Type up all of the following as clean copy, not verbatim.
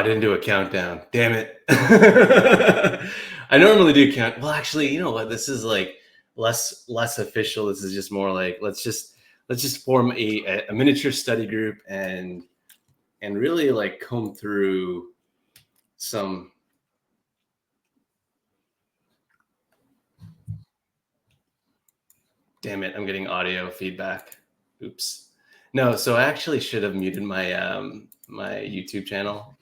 I didn't do a countdown. Damn it. I normally do count. Well, actually, you know what? This is like less official. This is just more like let's just form a miniature study group and really like comb through some. Damn it, I'm getting audio feedback. Oops. No, so I actually should have muted my my YouTube channel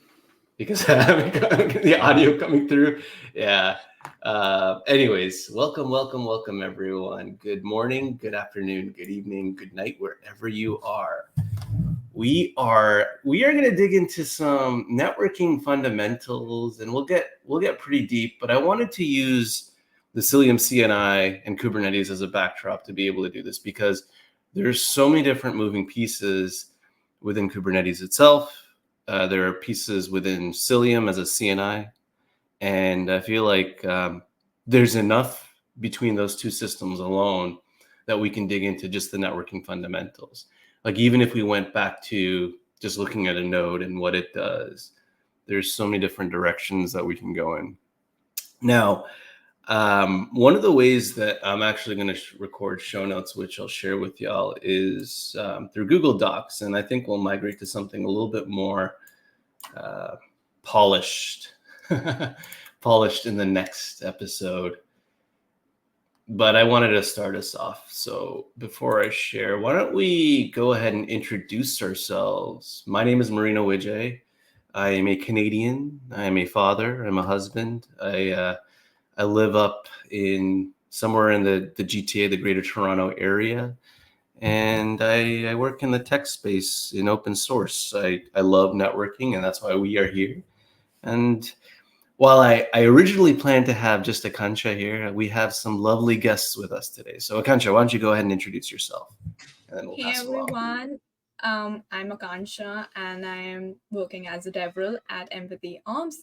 because I haven't the audio coming through. Yeah. Anyways, welcome everyone. Good morning, good afternoon, good evening, good night, wherever you are. We are going to dig into some networking fundamentals, and we'll get pretty deep. But I wanted to use the Cilium CNI and Kubernetes as a backdrop to be able to do this because there's so many different moving pieces within Kubernetes itself. There are pieces within Cilium as a CNI, and I feel like there's enough between those two systems alone that we can dig into just the networking fundamentals. Like even if we went back to just looking at a node and what it does, there's so many different directions that we can go in. Now, one of the ways that I'm actually going to record show notes, which I'll share with y'all, is through Google Docs. And I think we'll migrate to something a little bit more polished, polished in the next episode. But I wanted to start us off. So before I share, why don't we go ahead and introduce ourselves? My name is Marino. I am a Canadian. I am a father. I'm a husband. I live up in somewhere in the GTA, the Greater Toronto area. And I work in the tech space in open source. I love networking, and that's why we are here. And while I originally planned to have just Aakansha here, we have some lovely guests with us today. So Aakansha, why don't you go ahead and introduce yourself? And then we'll Hey pass along. everyone, I'm Aakansha and I am working as a DevRel at EmpathyOps.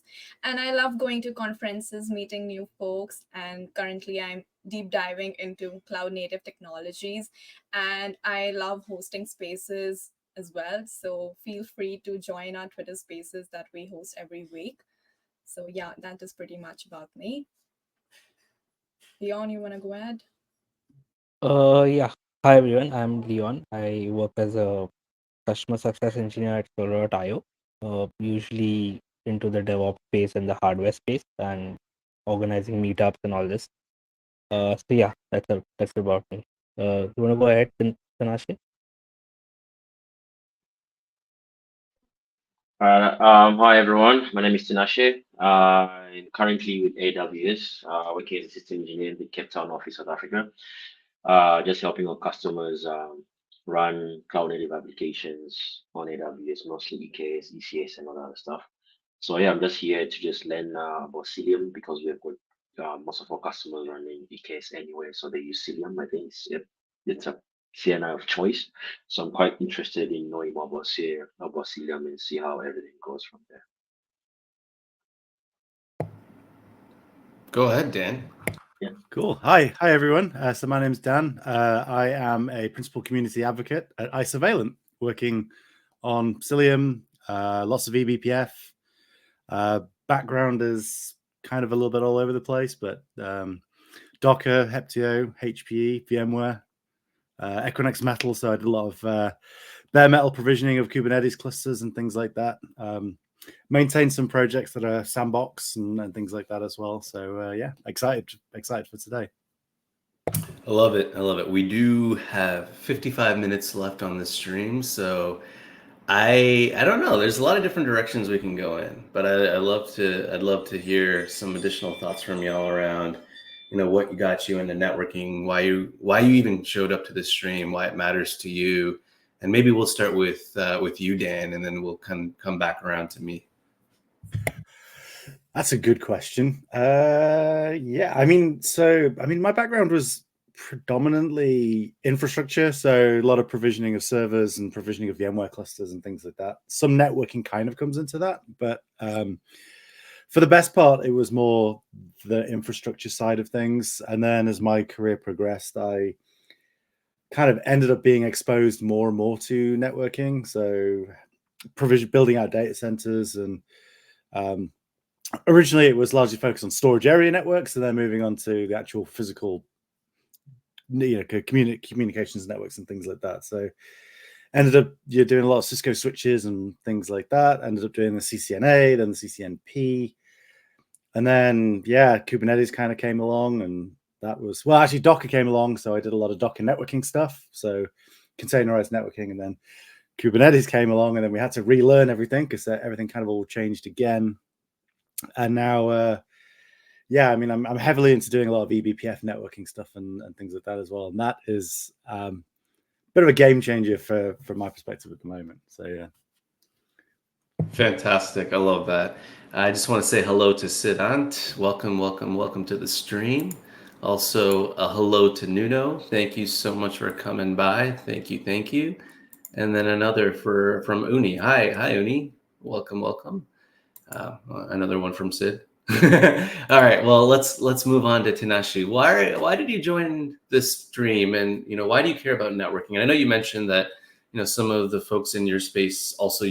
And I love going to conferences, meeting new folks, and currently I'm deep diving into cloud native technologies. And I love hosting spaces as well. So feel free to join our Twitter spaces that we host every week. So yeah, that is pretty much about me. Leon, you want to go ahead? Yeah. Hi everyone, I'm Leon. I work as a customer success engineer at Solar.io, usually into the DevOps space and the hardware space and organizing meetups and all this. So yeah, that's about me. You wanna go ahead, Tanashe? Hi everyone, my name is Tinashe. I'm currently with AWS, working as a system engineer in the Cape Town office, South Africa. Just helping our customers run cloud native applications on AWS, mostly EKS, ECS, and all that other stuff. So yeah, I'm just here to just learn about Cilium because we've got most of our customers running EKS anyway, so they use Cilium. I think it's a CNI of choice. So I'm quite interested in knowing more about Cilium and see how everything goes from there. Go ahead, Dan. Yeah. Cool. Hi everyone. So my name's Dan. I am a principal community advocate at iSurveillance, working on Cilium, lots of eBPF. Background is kind of a little bit all over the place, but Docker, Heptio, HPE, VMware, Equinix Metal. So I did a lot of bare metal provisioning of Kubernetes clusters and things like that. Maintain some projects that are sandbox and things like that as well. So yeah, excited for today. I love it. We do have 55 minutes left on the stream, so I don't know. There's a lot of different directions we can go in, but I'd love to hear some additional thoughts from y'all around, what got you into networking, why you even showed up to this stream, why it matters to you, and maybe we'll start with you, Dan, and then we'll come back around to me. That's a good question. Yeah, I mean, my background was predominantly infrastructure, so a lot of provisioning of servers and provisioning of VMware clusters and things like that. Some networking kind of comes into that, but for the best part, it was more the infrastructure side of things. And then as my career progressed, I kind of ended up being exposed more and more to networking. So building out data centers and Originally, it was largely focused on storage area networks, and then moving on to the actual physical, communications networks and things like that. So ended up doing a lot of Cisco switches and things like that. Ended up doing the CCNA, then the CCNP. And then, Kubernetes kind of came along, and that was, well, actually Docker came along. So I did a lot of Docker networking stuff. So containerized networking, and then Kubernetes came along, and then we had to relearn everything because everything kind of all changed again. And now, I'm heavily into doing a lot of eBPF networking stuff and things like that as well. And that is a bit of a game changer from my perspective at the moment. So, yeah. Fantastic. I love that. I just want to say hello to Siddhant. Welcome to the stream. Also, a hello to Nuno. Thank you so much for coming by. Thank you. And then another from Uni. Hi, Uni. Welcome. Another one from Sid. All right. Well, let's move on to Tinashe. Why did you join this stream, and why do you care about networking? And I know you mentioned that some of the folks in your space also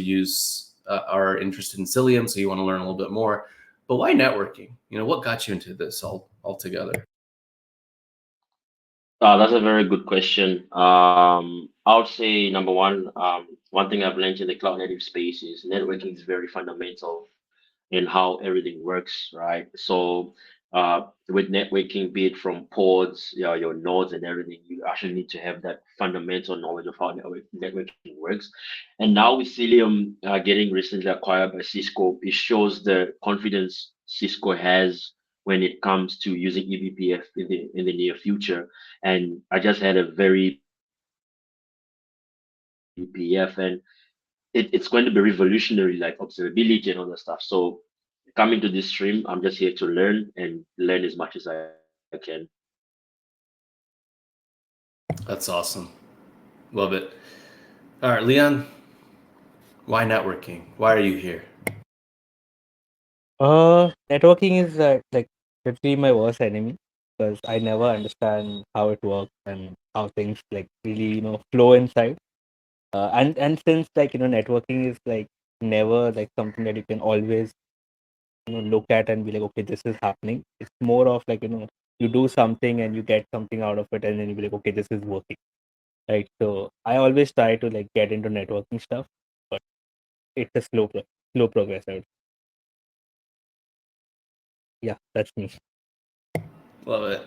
are interested in Cilium, so you want to learn a little bit more. But why networking? What got you into this altogether? That's a very good question. I would say number one, one thing I've learned in the cloud native space is networking is very fundamental in how everything works, right? So with networking, be it from pods, your nodes and everything, you actually need to have that fundamental knowledge of how networking works. And now with Cilium getting recently acquired by Cisco, it shows the confidence Cisco has when it comes to using eBPF in the near future. And I just had a very eBPF, and it's going to be revolutionary, like observability and all that stuff. So coming to this stream, I'm just here to learn as much as I can. That's awesome. Love it. All right, Leon, why networking? Why are you here? Networking is literally my worst enemy because I never understand how it works and how things really flow inside. And since networking is never something that you can always look at and be like, okay, this is happening. It's more of you do something and you get something out of it, and then you be like, okay, this is working, right? So I always try to get into networking stuff, but it's a slow progress. Yeah, that's me. Love it.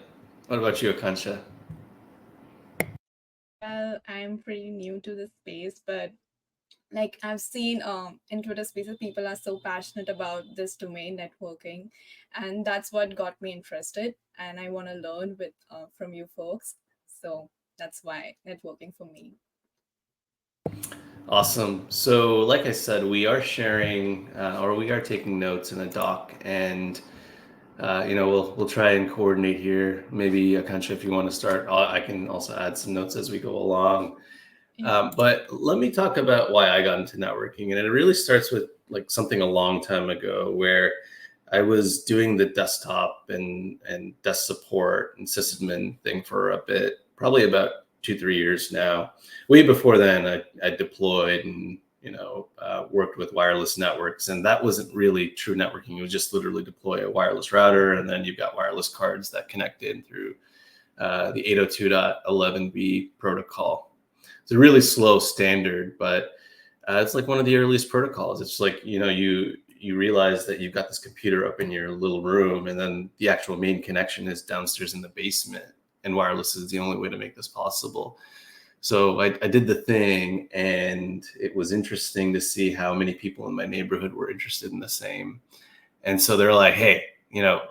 What about you, Aakansha? Well, I'm pretty new to this space, but I've seen in Twitter spaces, people are so passionate about this domain networking, and that's what got me interested. And I want to learn from you folks, so that's why networking for me. Awesome. So, like I said, we are sharing or we are taking notes in a doc, and we'll try and coordinate here. Maybe Aakansha, if you want to start, I can also add some notes as we go along. But let me talk about why I got into networking, and it really starts with something a long time ago where I was doing the desktop and desk support and sysadmin thing for a bit, probably about 2-3 years now. Way before then, I deployed and worked with wireless networks, and that wasn't really true networking. It was just literally deploy a wireless router, and then you've got wireless cards that connect in through the 802.11b protocol. It's a really slow standard, but it's like one of the earliest protocols. It's like you realize that you've got this computer up in your little room, and then the actual main connection is downstairs in the basement, and wireless is the only way to make this possible. So I did the thing, and it was interesting to see how many people in my neighborhood were interested in the same. And so they're like, hey,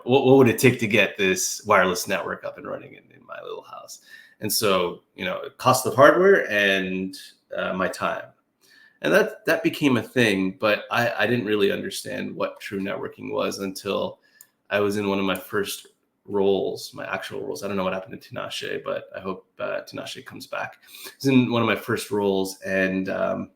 what would it take to get this wireless network up and running in my little house? And so, cost of hardware and my time. And that became a thing, but I didn't really understand what true networking was until I was in one of my first roles, my actual roles. I don't know what happened to Tinashe, but I hope Tinashe comes back. I was in one of my first roles, and I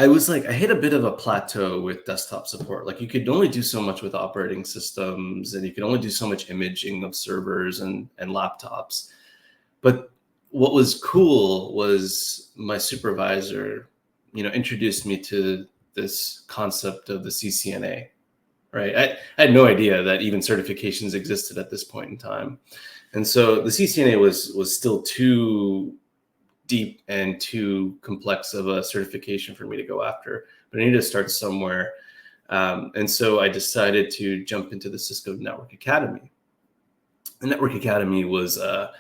hit a bit of a plateau with desktop support. Like, you could only do so much with operating systems, and you could only do so much imaging of servers and laptops. But what was cool was my supervisor, introduced me to this concept of the CCNA, right? I had no idea that even certifications existed at this point in time. And so the CCNA was still too deep and too complex of a certification for me to go after, but I needed to start somewhere. And so I decided to jump into the Cisco Network Academy. The Network Academy was a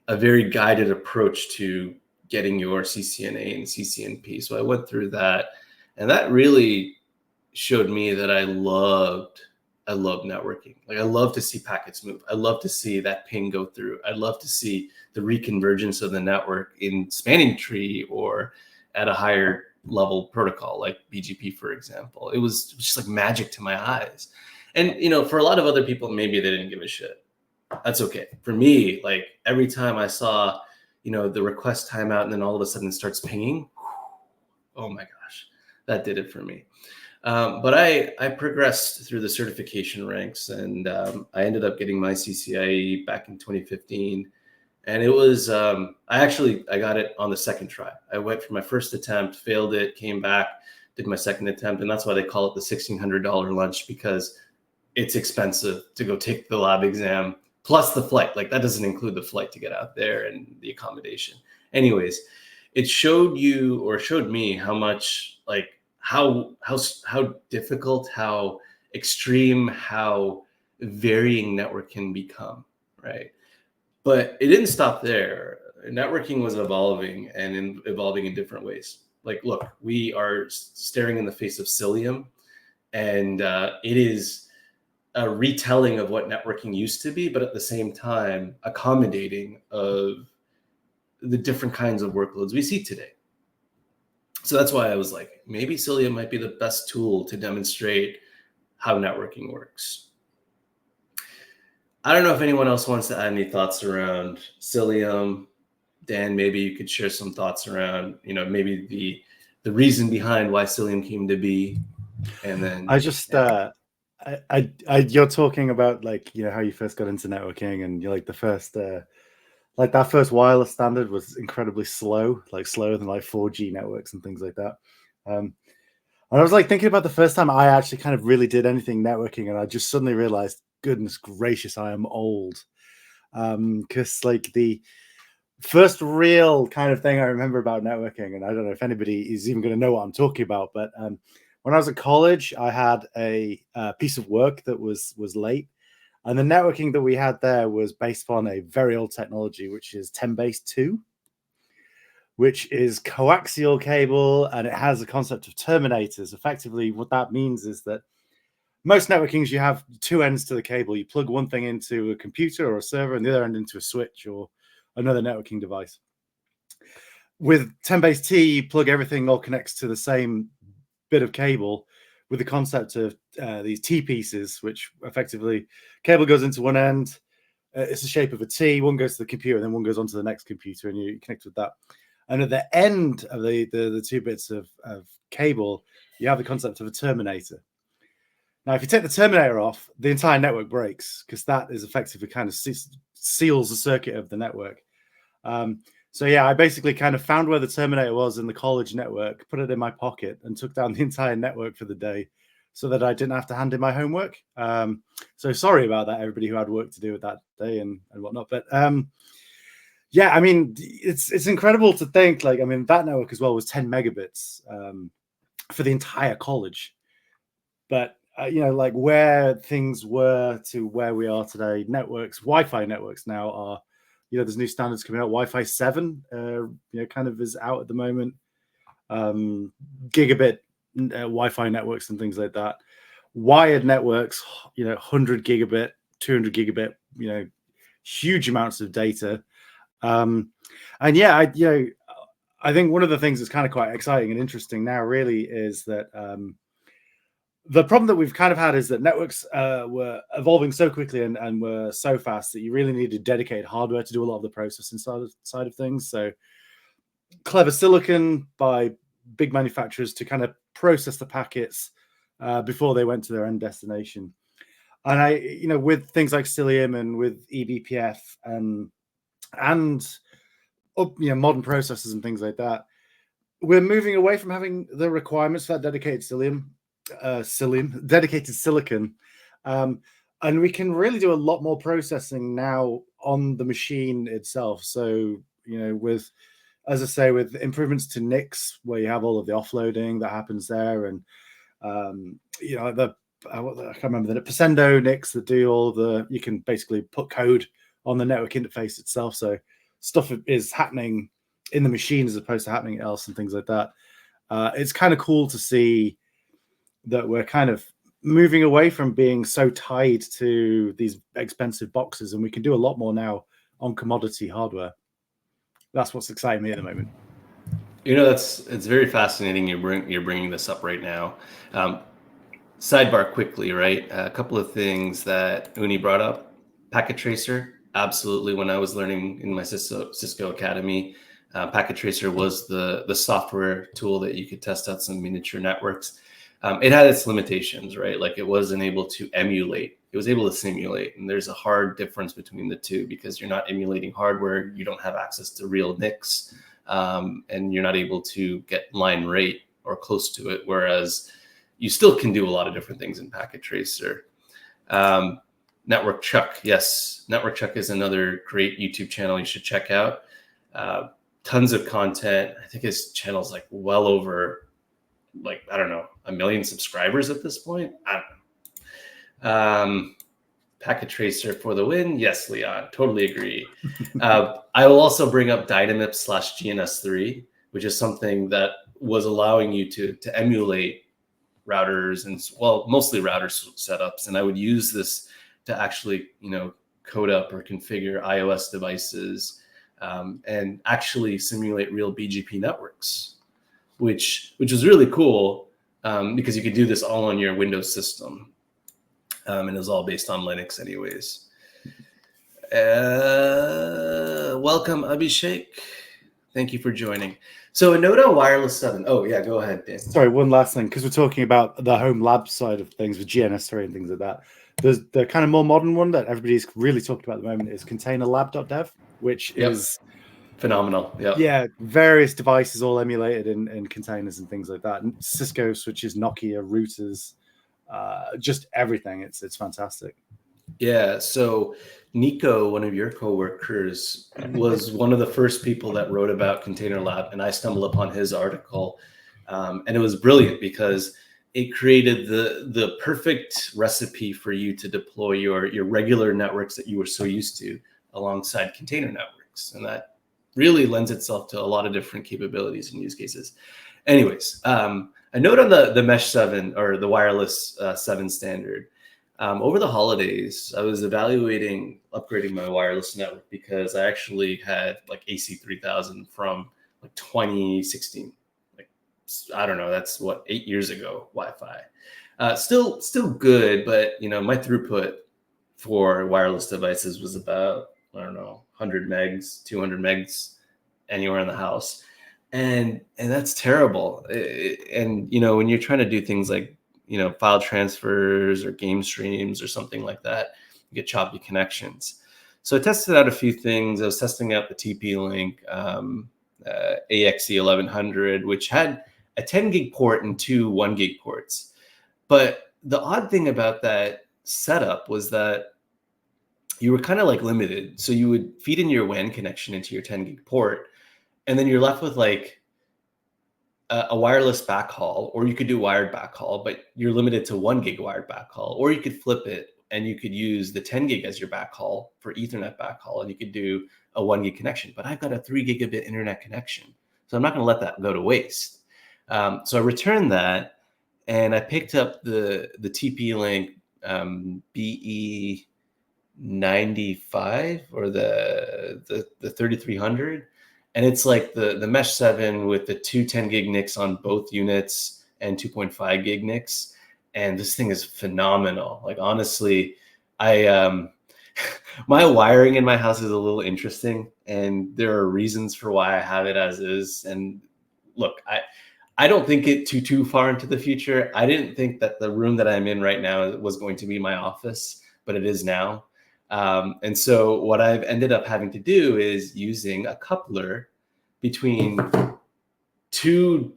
very guided approach to getting your CCNA and CCNP. So I went through that, and that really showed me that I loved networking. Like, I love to see packets move. I love to see that ping go through. I love to see the reconvergence of the network in spanning tree or at a higher level protocol like BGP, for example. It was just like magic to my eyes. And, you know, for a lot of other people, maybe they didn't give a shit. That's okay. For me, like, every time I saw, you know, the request timeout and then all of a sudden it starts pinging, oh my gosh, that did it for me. But I progressed through the certification ranks, and I ended up getting my CCIE back in 2015. And it was, I got it on the second try. I went for my first attempt, failed it, came back, did my second attempt. And that's why they call it the $1,600 lunch, because it's expensive to go take the lab exam plus the flight. Like, that doesn't include the flight to get out there and the accommodation. Anyways, it showed me how much, like, how difficult, how extreme, how varying network can become, right? But it didn't stop there. Networking was evolving and evolving in different ways. Like, look, we are staring in the face of Cilium, and it is a retelling of what networking used to be, but at the same time, accommodating of the different kinds of workloads we see today. So that's why I was like, maybe Cilium might be the best tool to demonstrate how networking works. I don't know if anyone else wants to add any thoughts around Cilium. Dan, maybe you could share some thoughts around, you know, maybe the reason behind why Cilium came to be. And then I just, you're talking about, like, you know, how you first got into networking, and you're like, the first, like, that first wireless standard was incredibly slow, like slower than like 4G networks and things like that. And I was like thinking about the first time I actually kind of really did anything networking, and I just suddenly realized, goodness gracious, I am old. Because like the first real kind of thing I remember about networking, and I don't know if anybody is even going to know what I'm talking about, but when I was at college, I had a piece of work that was late, and the networking that we had there was based upon a very old technology, which is 10-base-2, which is coaxial cable, and it has a concept of terminators. Effectively, what that means is that most networkings, you have two ends to the cable. You plug one thing into a computer or a server, and the other end into a switch or another networking device. With 10-base-T, you plug everything, all connects to the same bit of cable, with the concept of these T pieces, which effectively cable goes into one end. It's the shape of a T. One goes to the computer, and then one goes onto the next computer, and you connect with that. And at the end of the two bits of cable, you have the concept of a terminator. Now, if you take the terminator off, the entire network breaks, because that is effectively kind of seals the circuit of the network. So yeah, I basically kind of found where the terminator was in the college network, put it in my pocket, and took down the entire network for the day, so that I didn't have to hand in my homework. So sorry about that, everybody who had work to do with that day and whatnot. But yeah, I mean, it's incredible to think, like, I mean, that network as well was 10 megabits for the entire college. But you know, like, where things were to where we are today, Wi-Fi networks now are, you know, there's new standards coming out. Wi-Fi 7, you know, kind of is out at the moment. Gigabit Wi-Fi networks and things like that. Wired networks, you know, 100 gigabit, 200 gigabit, you know, huge amounts of data. And yeah, I think one of the things that's kind of quite exciting and interesting now really is that the problem that we've kind of had is that networks were evolving so quickly and were so fast that you really needed dedicated hardware to do a lot of the processing side of things. So clever silicon by big manufacturers to kind of process the packets before they went to their end destination. And you know, with things like Cilium and with eBPF and you know, modern processors and things like that, we're moving away from having the requirements for that dedicated dedicated silicon. And we can really do a lot more processing now on the machine itself. So, with, as I say, with improvements to NICs, where you have all of the offloading that happens there, and I can't remember the Pacendo NICs that do all you can basically put code on the network interface itself. So stuff is happening in the machine as opposed to happening else and things like that. It's kind of cool to see that we're kind of moving away from being so tied to these expensive boxes, and we can do a lot more now on commodity hardware. That's what's exciting me at the moment. It's very fascinating. You're bringing this up right now. Sidebar quickly, right? A couple of things that Uni brought up. Packet tracer, absolutely. When I was learning in my Cisco Academy, Packet tracer was the software tool that you could test out some miniature networks. It had its limitations, right? Like it wasn't able to emulate. It was able to simulate. And there's a hard difference between the two because you're not emulating hardware. You don't have access to real NICs. And you're not able to get line rate or close to it. Whereas you still can do a lot of different things in Packet Tracer. Network Chuck. Yes, Network Chuck is another great YouTube channel you should check out. Tons of content. I think his channel's like well over, I don't know, 1 million subscribers at this point. I don't know. Packet Tracer for the win. Yes, Leon, totally agree. I will also bring up Dynamips/GNS3, which is something that was allowing you to emulate routers and, well, mostly router setups. And I would use this to actually, code up or configure iOS devices and actually simulate real BGP networks, which was really cool because you could do this all on your Windows system. And it was all based on Linux anyways. Welcome, Abhishek. Thank you for joining. So a note on Wireless 7. Oh, yeah, go ahead, Dan. Sorry, one last thing, because we're talking about the home lab side of things with GNS3 and things like that. There's the kind of more modern one that everybody's really talking about at the moment is containerlab.dev, which is phenomenal. Yeah, various devices all emulated in containers and things like that. And Cisco switches, Nokia routers, just everything. It's fantastic. Yeah. So Nico, one of your coworkers, was one of the first people that wrote about Container Lab, and I stumbled upon his article, and it was brilliant because it created the perfect recipe for you to deploy your regular networks that you were so used to alongside container networks, and that really lends itself to a lot of different capabilities and use cases. Anyways, a note on the Mesh 7 or the Wireless 7 standard. Over the holidays, I was evaluating upgrading my wireless network because I actually had AC3000 from 2016. I don't know, that's 8 years ago, Wi-Fi. Still good, but my throughput for wireless devices was about, I don't know, 100 megs, 200 megs anywhere in the house. And that's terrible. And when you're trying to do things like file transfers or game streams or something like that, you get choppy connections. So I tested out a few things. I was testing out the TP-Link AXE1100, which had a 10 gig port and 2 1 gig ports. But the odd thing about that setup was that you were kind of limited. So you would feed in your WAN connection into your 10 gig port, and then you're left with a wireless backhaul, or you could do wired backhaul, but you're limited to 1 gig wired backhaul, or you could flip it and you could use the 10 gig as your backhaul for Ethernet backhaul, and you could do a 1 gig connection. But I've got a 3 gigabit internet connection, so I'm not going to let that go to waste. So I returned that, and I picked up the TP-Link BE95 or the 3300. And it's the Mesh 7 with the 2 10 gig NICs on both units and 2.5 gig NICs. And this thing is phenomenal. Honestly, my wiring in my house is a little interesting, and there are reasons for why I have it as is. And look, I don't think it too far into the future. I didn't think that the room that I'm in right now was going to be my office, but it is now. And so what I've ended up having to do is using a coupler between two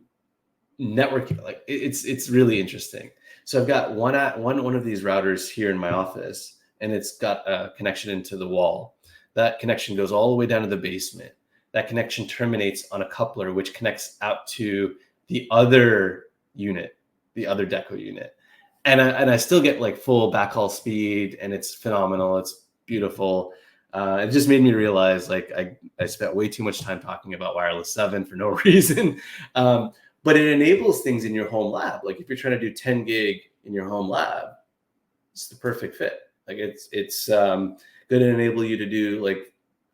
networking, like it's really interesting. So I've got one of these routers here in my office, and it's got a connection into the wall. That connection goes all the way down to the basement. That connection terminates on a coupler, which connects out to the other unit, the other deco unit. And I still get like full backhaul speed, and it's phenomenal. It's beautiful. It just made me realize like I spent way too much time talking about wireless 7 for no reason. But it enables things in your home lab. Like if you're trying to do 10 gig in your home lab, it's the perfect fit. Like it's going to enable you to do like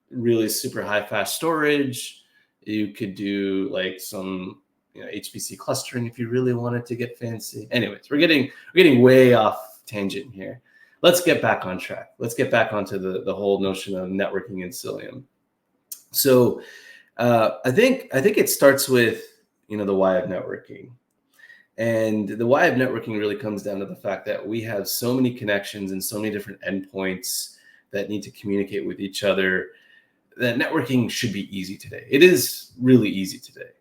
really super high fast storage. You could do like some HPC clustering if you really wanted to get fancy. Anyways, we're getting way off tangent here. Let's get back on track. Let's get back onto the whole notion of networking in Cilium. So I think it starts with the why of networking. And the why of networking really comes down to the fact that we have so many connections and so many different endpoints that need to communicate with each other, that networking should be easy today. It is really easy today.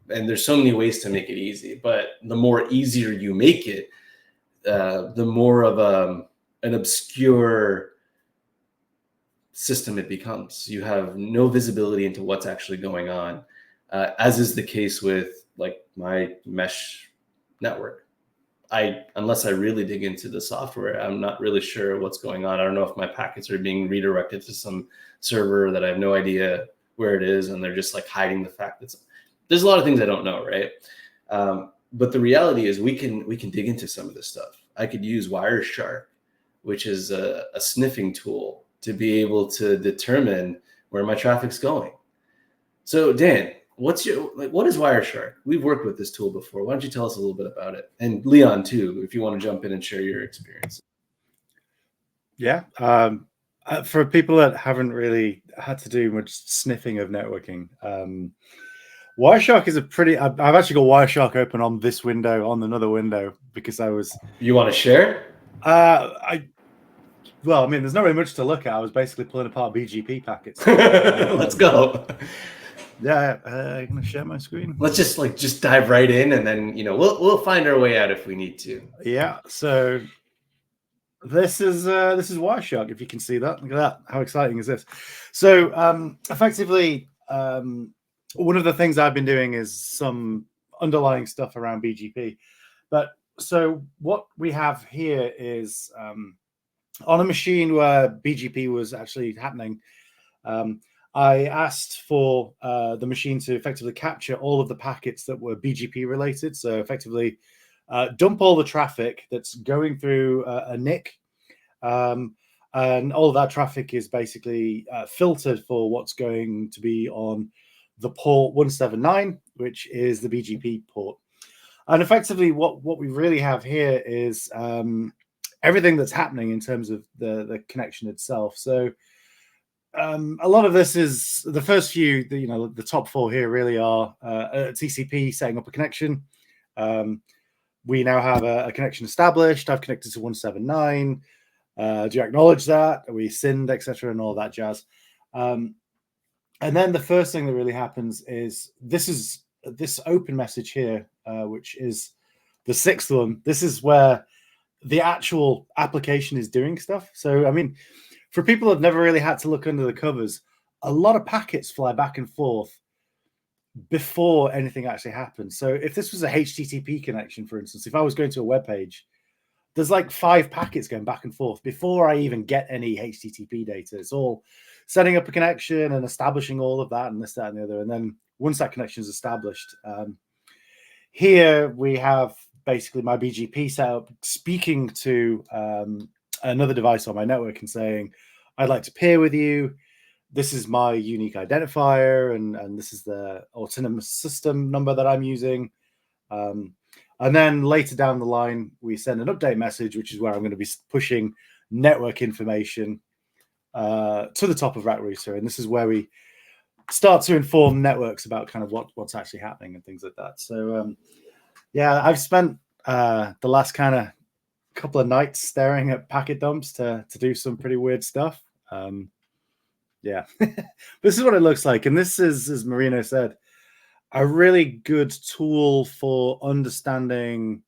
And there's so many ways to make it easy, but the more easier you make it, the more of an obscure system it becomes. You have no visibility into what's actually going on, as is the case with like my mesh network. Unless I really dig into the software, I'm not really sure what's going on. I don't know if my packets are being redirected to some server that I have no idea where it is, and they're just like hiding the fact that there's a lot of things I don't know, right? But the reality is we can dig into some of this stuff. I could use Wireshark, which is a sniffing tool, to be able to determine where my traffic's going. So Dan, what is Wireshark? We've worked with this tool before. Why don't you tell us a little bit about it? And Leon too, if you want to jump in and share your experience. Yeah. For people that haven't really had to do much sniffing of networking, Wireshark is I've actually got Wireshark open on this window, on another window, because You want to share? Well, I mean, there's not really much to look at. I was basically pulling apart BGP packets. Let's go. Yeah, I'm gonna share my screen. Let's just dive right in, and then we'll find our way out if we need to. Yeah. So this is Wireshark. If you can see that, look at that. How exciting is this? So effectively, one of the things I've been doing is some underlying stuff around BGP. But so what we have here is on a machine where BGP was actually happening. I asked for the machine to effectively capture all of the packets that were BGP related. So effectively dump all the traffic that's going through a NIC. And all of that traffic is basically filtered for what's going to be on the port 179, which is the BGP port. And effectively what we really have here is everything that's happening in terms of the connection itself. So a lot of this is the first few, the top four here really are TCP setting up a connection. We now have a connection established. I've connected to 179. Do you acknowledge that? Are we SYND, etc., and all that jazz? And then the first thing that really happens is this open message here, which is the sixth one. This is where the actual application is doing stuff. So, I mean, for people who've never really had to look under the covers, a lot of packets fly back and forth before anything actually happens. So if this was a HTTP connection, for instance, if I was going to a web page, there's like 5 packets going back and forth before I even get any HTTP data. It's all setting up a connection and establishing all of that and this, that, and the other. And then once that connection is established, here we have basically my BGP setup speaking to another device on my network and saying, I'd like to peer with you. This is my unique identifier, and this is the autonomous system number that I'm using. And then later down the line, we send an update message, which is where I'm going to be pushing network information to the top of Rack Router. And this is where we start to inform networks about kind of what's actually happening and things like that. So, yeah, I've spent the last kind of couple of nights staring at packet dumps to do some pretty weird stuff. Yeah, this is what it looks like. And this is, as Marino said, a really good tool for understanding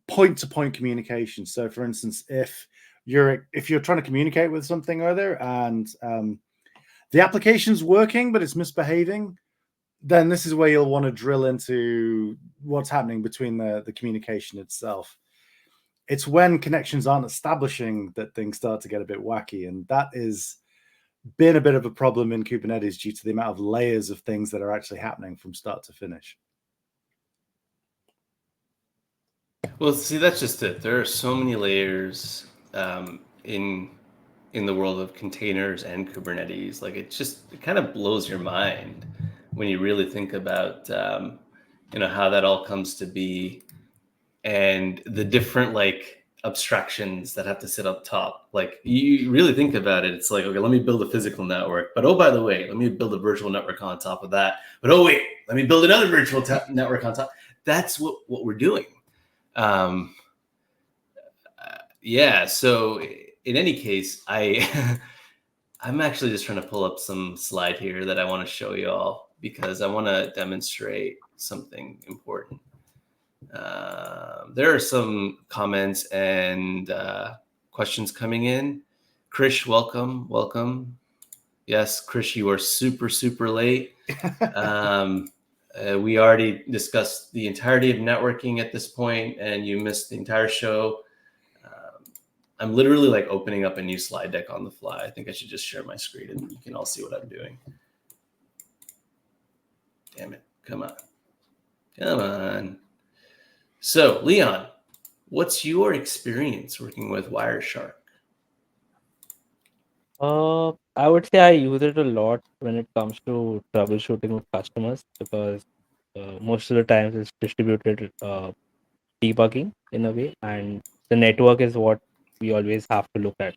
point-to-point communication. So, for instance, if you're trying to communicate with something or other, and the application's working but it's misbehaving, then this is where you'll want to drill into what's happening between the communication itself. It's when connections aren't establishing that things start to get a bit wacky, and that is been a bit of a problem in Kubernetes due to the amount of layers of things that are actually happening from start to finish. Well, see, that's just it. There are so many layers in the world of containers and Kubernetes. Like it kind of blows your mind when you really think about how that all comes to be, and the different like abstractions that have to sit up top. Like you really think about it, it's like, okay, let me build a physical network, but oh, by the way, let me build a virtual network on top of that. But oh wait, let me build another virtual network on top. That's what we're doing. Yeah. So in any case, I'm actually just trying to pull up some slide here that I want to show you all because I want to demonstrate something important. There are some comments and questions coming in. Krish, welcome. Yes, Krish, you are super late. We already discussed the entirety of networking at this point, and you missed the entire show. I'm literally like opening up a new slide deck on the fly. I think I should just share my screen and you can all see what I'm doing. Damn it. Come on. So, Leon, what's your experience working with Wireshark? I would say I use it a lot when it comes to troubleshooting with customers because most of the times it's distributed debugging in a way, and the network is what we always have to look at.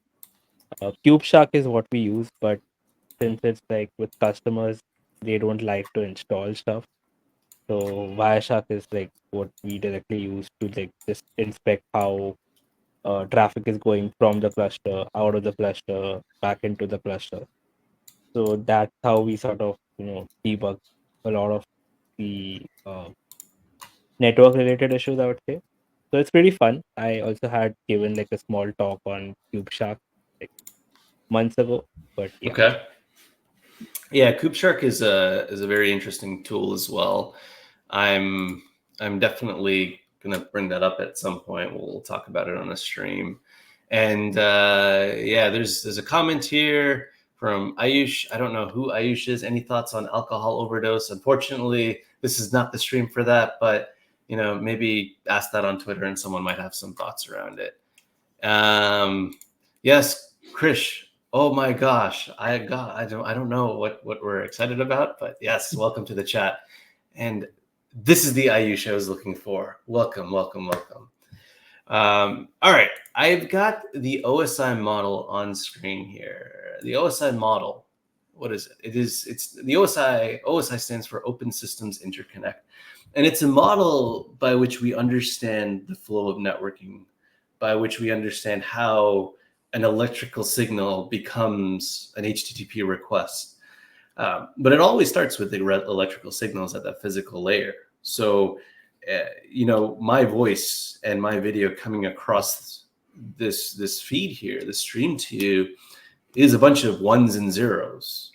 CubeShark is what we use, but since it's like with customers, they don't like to install stuff. So Wireshark is like what we directly use to like just inspect how traffic is going from the cluster, out of the cluster, back into the cluster. So that's how we sort of debug a lot of the network related issues, I would say. So it's pretty fun. I also had given like a small talk on CubeShark like months ago, but yeah. Okay. Yeah, KubeShark is a very interesting tool as well. I'm definitely gonna bring that up at some point. We'll talk about it on a stream. And yeah, there's a comment here from Ayush. I don't know who Ayush is. Any thoughts on alcohol overdose? Unfortunately, this is not the stream for that, but maybe ask that on Twitter and someone might have some thoughts around it. Yes, Krish. Oh my gosh, I don't know what we're excited about, but yes, welcome to the chat. And this is the Ayush I was looking for. Welcome. All right, I've got the OSI model on screen here. The OSI model, what is it? It's the OSI. OSI stands for Open Systems Interconnect, and it's a model by which we understand the flow of networking, by which we understand how an electrical signal becomes an HTTP request. But it always starts with the electrical signals at that physical layer. So, my voice and my video coming across this feed here, this stream to you, is a bunch of ones and zeros,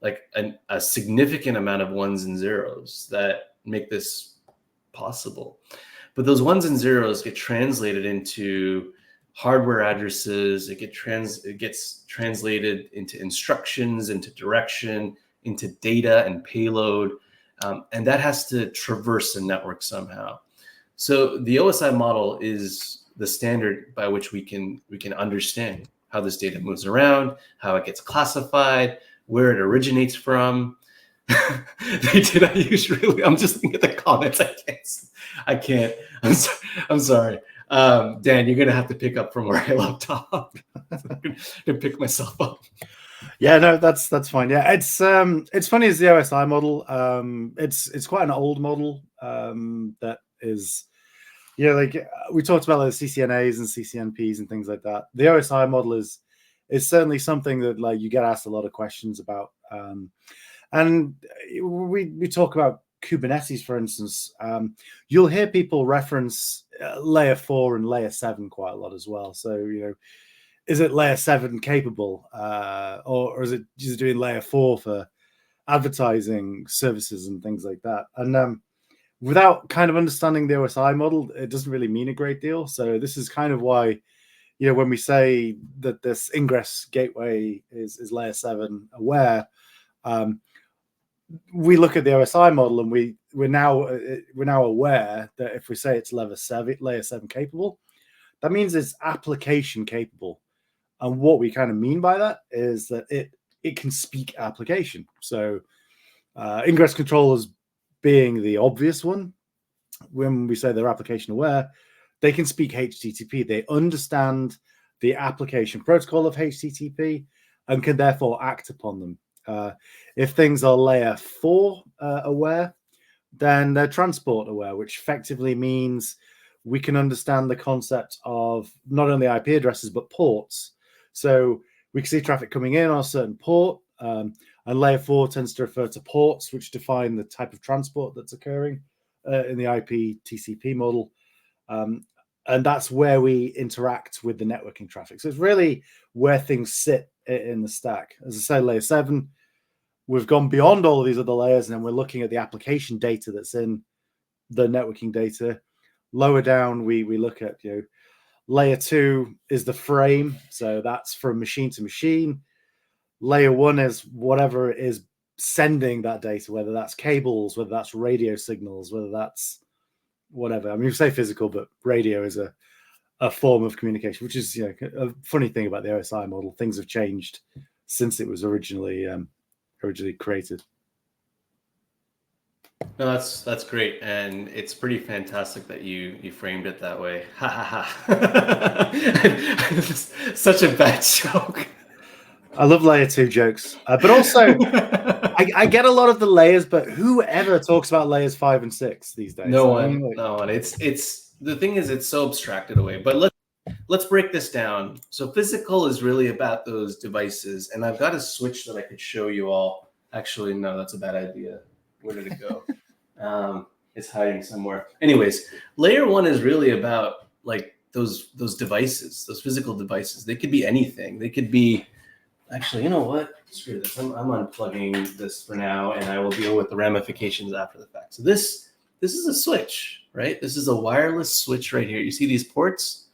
like a significant amount of ones and zeros that make this possible. But those ones and zeros get translated into hardware addresses. It gets translated into instructions, into direction, into data and payload, and that has to traverse a network somehow. So the OSI model is the standard by which we can understand how this data moves around, how it gets classified, where it originates from. I'm just looking at the comments. I can't. I'm sorry. Dan, you're gonna have to pick up from where I left off. I'm gonna pick myself up. Yeah, no, that's fine. Yeah, it's funny as the OSI model. It's quite an old model that is, like we talked about the CCNAs and CCNPs and things like that. The OSI model is certainly something that like you get asked a lot of questions about. And we talk about Kubernetes, for instance. You'll hear people reference layer 4 and layer 7 quite a lot as well. So, is it layer 7 capable, or is it just doing layer 4 for advertising services and things like that? And without kind of understanding the OSI model, it doesn't really mean a great deal. So this is kind of why, when we say that this ingress gateway is layer 7 aware, we look at the OSI model and we're now aware that if we say it's layer 7 capable, that means it's application capable. And what we kind of mean by that is that it can speak application. So ingress controllers being the obvious one, when we say they're application aware, they can speak HTTP. They understand the application protocol of HTTP and can therefore act upon them. If things are layer 4 aware, then they're transport aware, which effectively means we can understand the concept of not only IP addresses, but ports. So we can see traffic coming in on a certain port, and layer 4 tends to refer to ports, which define the type of transport that's occurring in the IP TCP model. And that's where we interact with the networking traffic. So it's really where things sit in the stack. As I say, layer 7, we've gone beyond all of these other layers, and then we're looking at the application data that's in the networking data. Lower down, we look at, layer 2 is the frame. So that's from machine to machine. Layer 1 is whatever it is sending that data, whether that's cables, whether that's radio signals, whether that's whatever. I mean, you say physical, but radio is a form of communication, which is a funny thing about the OSI model. Things have changed since it was originally created. No, that's great, and it's pretty fantastic that you framed it that way. Ha ha ha! Such a bad joke. I love layer 2 jokes, but also I get a lot of the layers, but whoever talks about layers 5 and 6 these days? No one. It's the thing is, it's so abstracted away. But let's break this down. So physical is really about those devices, and I've got a switch that I could show you all. Actually, no, that's a bad idea. Where did it go? It's hiding somewhere. Anyways, layer 1 is really about like those devices, those physical devices. They could be anything. They could be. Actually, you know what? Screw this. I'm unplugging this for now, and I will deal with the ramifications after the fact. So this is a switch, right? This is a wireless switch right here. You see these ports?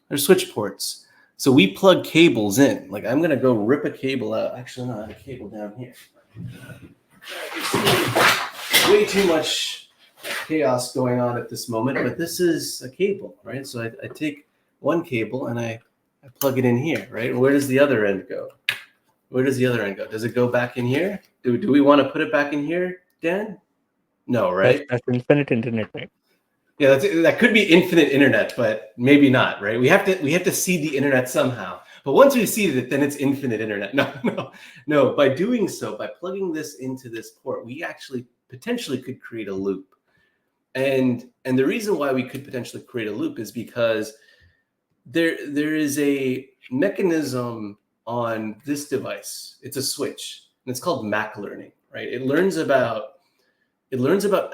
They're switch ports. So we plug cables in. Like I'm going to go rip a cable out. Actually, no, I have a cable down here. Way too much chaos going on at this moment, but this is a cable, right? So I take one cable and I plug it in here, right? Where does the other end go? Where does the other end go? Does it go back in here? Do we want to put it back in here, Dan? No, right? That's infinite internet, right? Yeah, that could be infinite internet, but maybe not, right? We have to seed the internet somehow. But once we seeded it, then it's infinite internet. No. By doing so, by plugging this into this port, we actually potentially could create a loop. And the reason why we could potentially create a loop is because there is a mechanism on this device. It's a switch, and it's called MAC learning, right? It learns about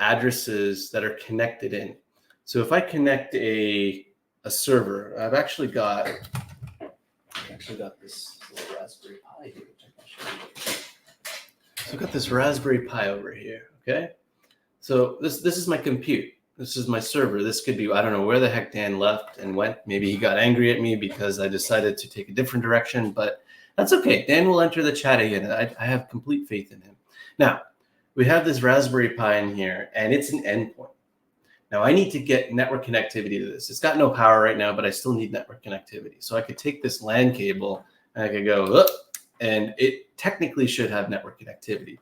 addresses that are connected in. So if I connect a server, I've actually got this little Raspberry Pi here, which I can show you. So I've got this Raspberry Pi over here, okay? So this is my compute. This is my server. This could be, I don't know where the heck Dan left and went. Maybe he got angry at me because I decided to take a different direction, but that's okay. Dan will enter the chat again. I have complete faith in him. Now, we have this Raspberry Pi in here, and it's an endpoint. Now, I need to get network connectivity to this. It's got no power right now, but I still need network connectivity. So I could take this LAN cable, and I could go, and it technically should have network connectivity.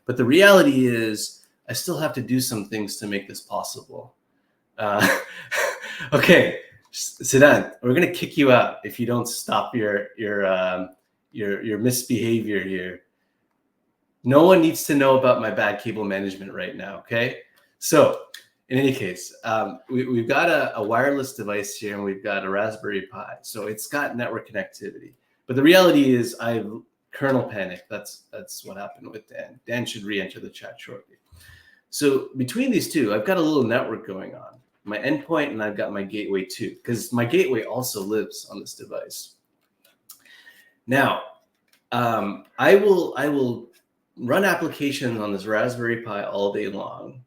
But the reality is, I still have to do some things to make this possible. Okay, Siddhant, we're going to kick you out if you don't stop your misbehavior here. No one needs to know about my bad cable management right now, okay? So in any case, we've got a wireless device here, and we've got a Raspberry Pi. So it's got network connectivity. But the reality is I've kernel panic. That's what happened with Dan. Dan should re-enter the chat shortly. So between these two, I've got a little network going on. My endpoint, and I've got my gateway too, because my gateway also lives on this device. Now, I will run applications on this Raspberry Pi all day long,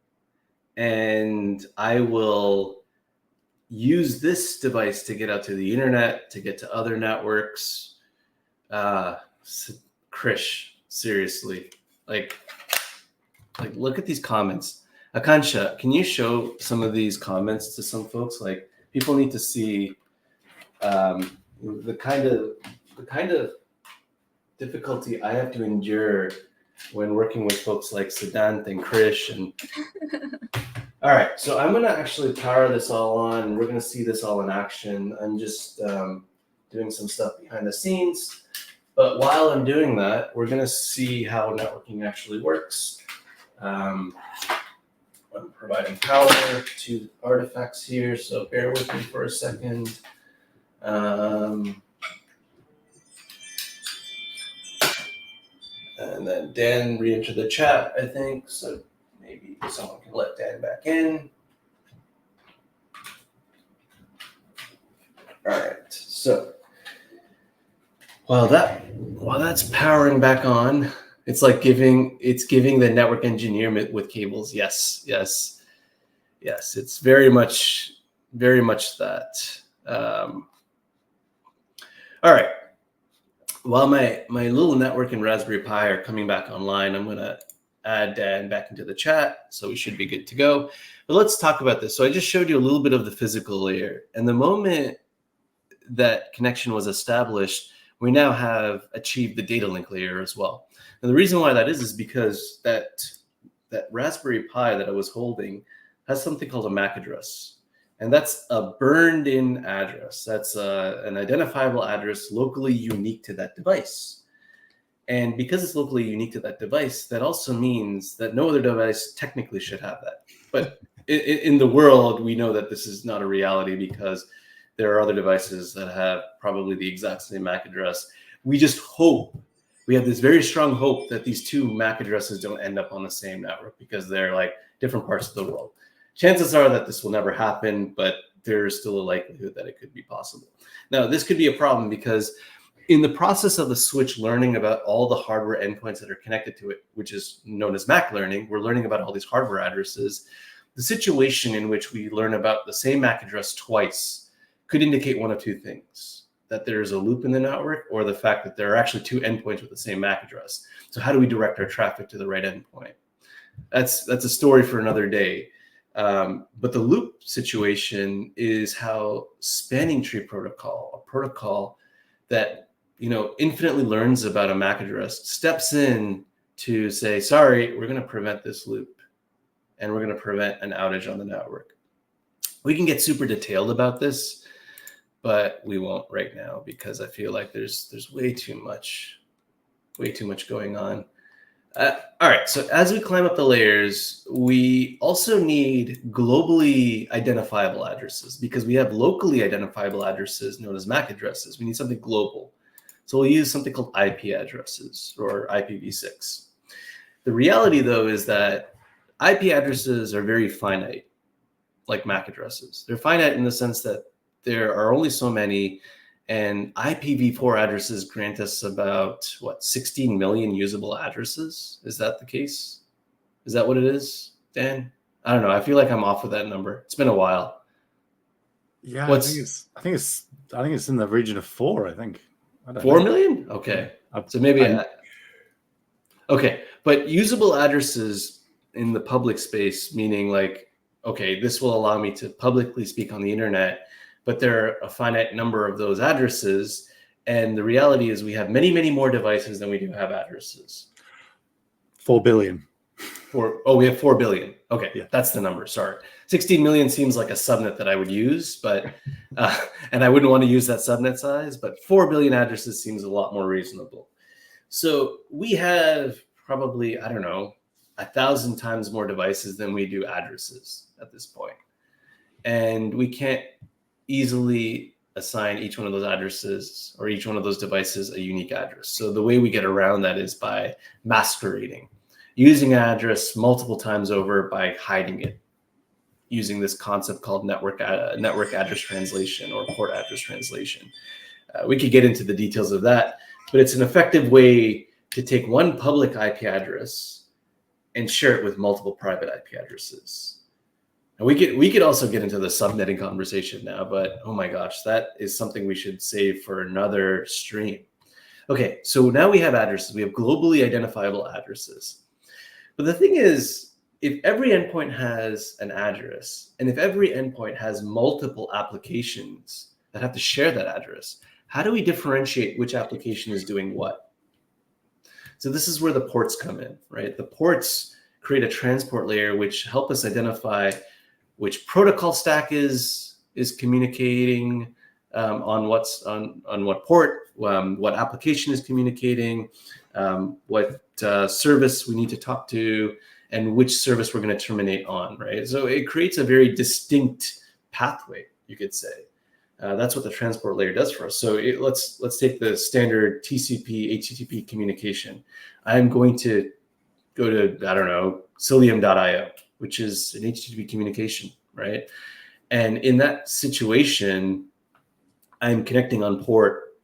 and I will use this device to get out to the internet, to get to other networks. Krish, seriously, like look at these comments. Aakansha, can you show some of these comments to some folks? Like, people need to see the kind of difficulty I have to endure when working with folks like Siddhant and Krish. And all right, so I'm gonna actually power this all on. We're gonna see this all in action. I'm just doing some stuff behind the scenes, but while I'm doing that, we're gonna see how networking actually works. I'm providing power to artifacts here, so bear with me for a second. And then Dan re-entered the chat, I think, so maybe someone can let Dan back in. All right, so while that's powering back on, it's like giving the network engineer with cables. Yes. It's very much that. All right. While my little network and Raspberry Pi are coming back online, I'm gonna add Dan back into the chat, so we should be good to go. But let's talk about this. So I just showed you a little bit of the physical layer, and the moment that connection was established, we now have achieved the data link layer as well. And the reason why that is because that Raspberry Pi that I was holding has something called a MAC address. And that's a burned in address. That's an identifiable address locally unique to that device. And because it's locally unique to that device, that also means that no other device technically should have that. But in the world, we know that this is not a reality because there are other devices that have probably the exact same MAC address. We just hope, we have this very strong hope that these two MAC addresses don't end up on the same network because they're like different parts of the world. Chances are that this will never happen, but there's still a likelihood that it could be possible. Now, this could be a problem because in the process of the switch learning about all the hardware endpoints that are connected to it, which is known as MAC learning, we're learning about all these hardware addresses. The situation in which we learn about the same MAC address twice could indicate one of two things: that there's a loop in the network, or the fact that there are actually two endpoints with the same MAC address. So how do we direct our traffic to the right endpoint? That's a story for another day. But the loop situation is how spanning tree protocol, a protocol that infinitely learns about a MAC address, steps in to say, sorry, we're going to prevent this loop, and we're going to prevent an outage on the network. We can get super detailed about this, but we won't right now because I feel like there's way too much going on. All right, so as we climb up the layers, we also need globally identifiable addresses because we have locally identifiable addresses known as MAC addresses. We need something global. So we'll use something called IP addresses or IPv6. The reality, though, is that IP addresses are very finite, like MAC addresses. They're finite in the sense that there are only so many, and IPv4 addresses grant us about, 16 million usable addresses? Is that the case? Is that what it is, Dan? I don't know. I feel like I'm off with that number. It's been a while. Yeah, I think it's in the region of 4, I think. 4 million? Okay. So maybe okay. But usable addresses in the public space, meaning like, okay, this will allow me to publicly speak on the internet, but there are a finite number of those addresses. And the reality is we have many, many more devices than we do have addresses. 4 billion. We have 4 billion. Okay, yeah. That's the number. Sorry. 16 million seems like a subnet that I would use, but and I wouldn't want to use that subnet size, but 4 billion addresses seems a lot more reasonable. So we have probably, 1,000 times more devices than we do addresses at this point. And we can't easily assign each one of those addresses or each one of those devices a unique address. So the way we get around that is by masquerading, using an address multiple times over by hiding it, using this concept called network address translation or port address translation. We could get into the details of that, but it's an effective way to take one public IP address and share it with multiple private IP addresses. And we could also get into the subnetting conversation now, but oh my gosh, that is something we should save for another stream. Okay, so now we have addresses. We have globally identifiable addresses. But the thing is, if every endpoint has an address, and if every endpoint has multiple applications that have to share that address, how do we differentiate which application is doing what? So this is where the ports come in, right? The ports create a transport layer which help us identify which protocol stack is communicating on what port, what application is communicating, what service we need to talk to, and which service we're going to terminate on, right? So it creates a very distinct pathway, you could say. That's what the transport layer does for us. So let's take the standard TCP, HTTP communication. I'm going to go to, I don't know, Cilium.io, which is an HTTP communication, right? And in that situation, I'm connecting on port,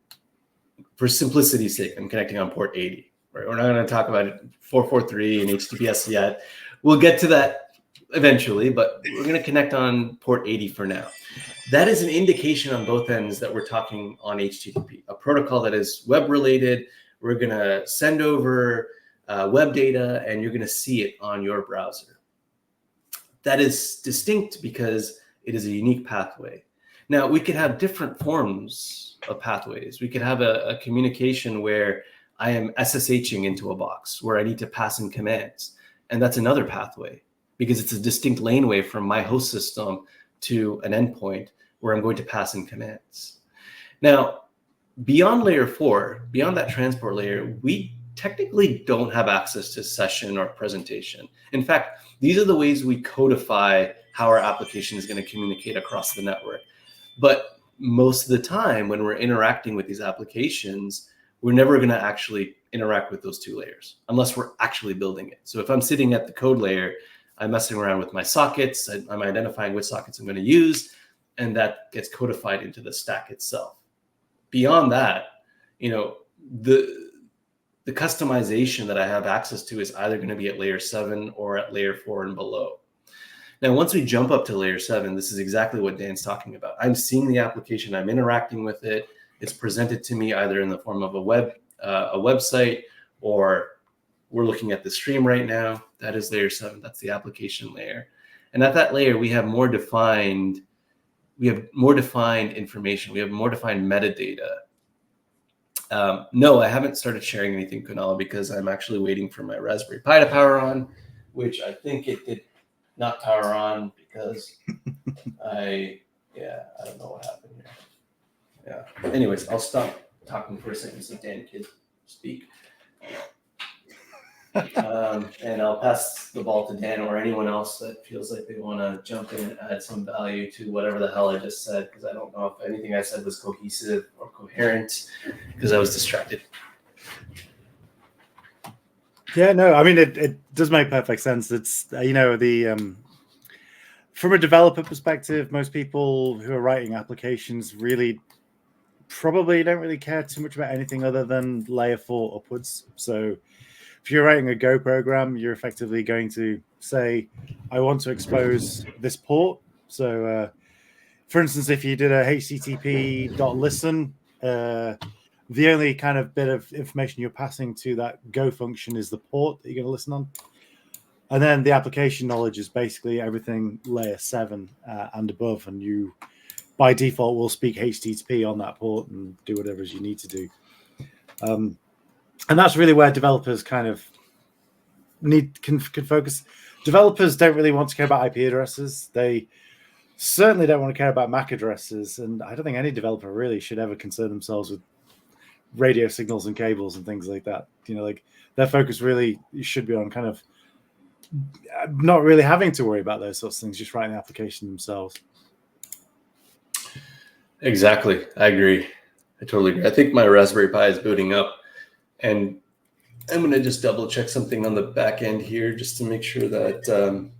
for simplicity's sake, I'm connecting on port 80, right? We're not going to talk about 443 and HTTPS yet. We'll get to that eventually, but we're going to connect on port 80 for now. That is an indication on both ends that we're talking on HTTP, a protocol that is web related. We're going to send over web data and you're going to see it on your browser. That is distinct because it is a unique pathway. Now, we could have different forms of pathways. We could have a communication where I am SSHing into a box where I need to pass in commands. And that's another pathway because it's a distinct laneway from my host system to an endpoint where I'm going to pass in commands. Now, beyond layer 4, beyond that transport layer, we technically don't have access to session or presentation. In fact, these are the ways we codify how our application is going to communicate across the network. But most of the time when we're interacting with these applications, we're never going to actually interact with those two layers unless we're actually building it. So if I'm sitting at the code layer, I'm messing around with my sockets, I'm identifying which sockets I'm going to use, and that gets codified into the stack itself. Beyond that, the customization that I have access to is either going to be at layer 7 or at layer 4 and below. Now, once we jump up to layer 7, this is exactly what Dan's talking about. I'm seeing the application, I'm interacting with it. It's presented to me either in the form of a website, or we're looking at the stream right now. That is layer 7. That's the application layer. And at that layer, we have more defined information. We have more defined metadata. No, I haven't started sharing anything, Kunal, because I'm actually waiting for my Raspberry Pi to power on, which I think it did not power on because I don't know what happened here. Yeah. Anyways, I'll stop talking for a second so Dan can speak. And I'll pass the ball to Dan or anyone else that feels like they want to jump in and add some value to whatever the hell I just said, because I don't know if anything I said was cohesive or coherent because I was distracted. Yeah, no, I mean, it does make perfect sense. It's, from a developer perspective, most people who are writing applications really probably don't really care too much about anything other than layer 4 upwards. So if you're writing a Go program, you're effectively going to say, I want to expose this port. So, for instance, if you did a http.listen, the only kind of bit of information you're passing to that Go function is the port that you're going to listen on. And then the application knowledge is basically everything layer 7 and above. And you, by default, will speak HTTP on that port and do whatever you need to do. And that's really where developers kind of can focus. Developers don't really want to care about IP addresses. They certainly don't want to care about MAC addresses. And I don't think any developer really should ever concern themselves with radio signals and cables and things like that. Like their focus really should be on kind of not really having to worry about those sorts of things, just writing the application themselves. Exactly. I agree. I totally agree. I think my Raspberry Pi is booting up, and I'm going to just double check something on the back end here just to make sure that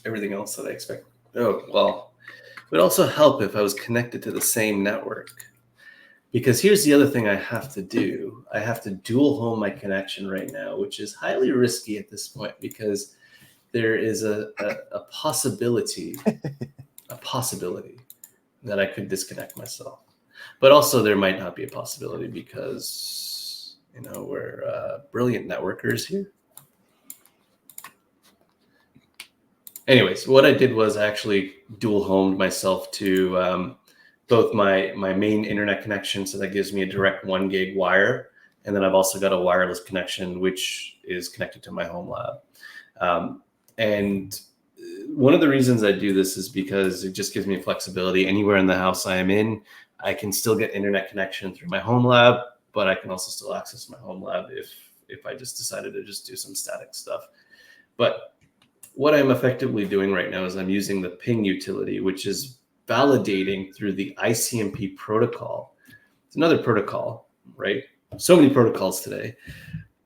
everything else that I expect. Oh, well, it would also help if I was connected to the same network. Because here's the other thing I have to do. I have to dual home my connection right now, which is highly risky at this point because there is a possibility that I could disconnect myself. But also there might not be a possibility because, we're brilliant networkers here. Anyways, what I did was I actually dual homed myself to both my main internet connection, so that gives me a direct 1 gig wire, and then I've also got a wireless connection which is connected to my home lab. And one of the reasons I do this is because it just gives me flexibility. Anywhere in the house I am in, I can still get internet connection through my home lab, but I can also still access my home lab if I just decided to just do some static stuff. But what I'm effectively doing right now is I'm using the ping utility, which is validating through the ICMP protocol. It's another protocol, right? So many protocols today,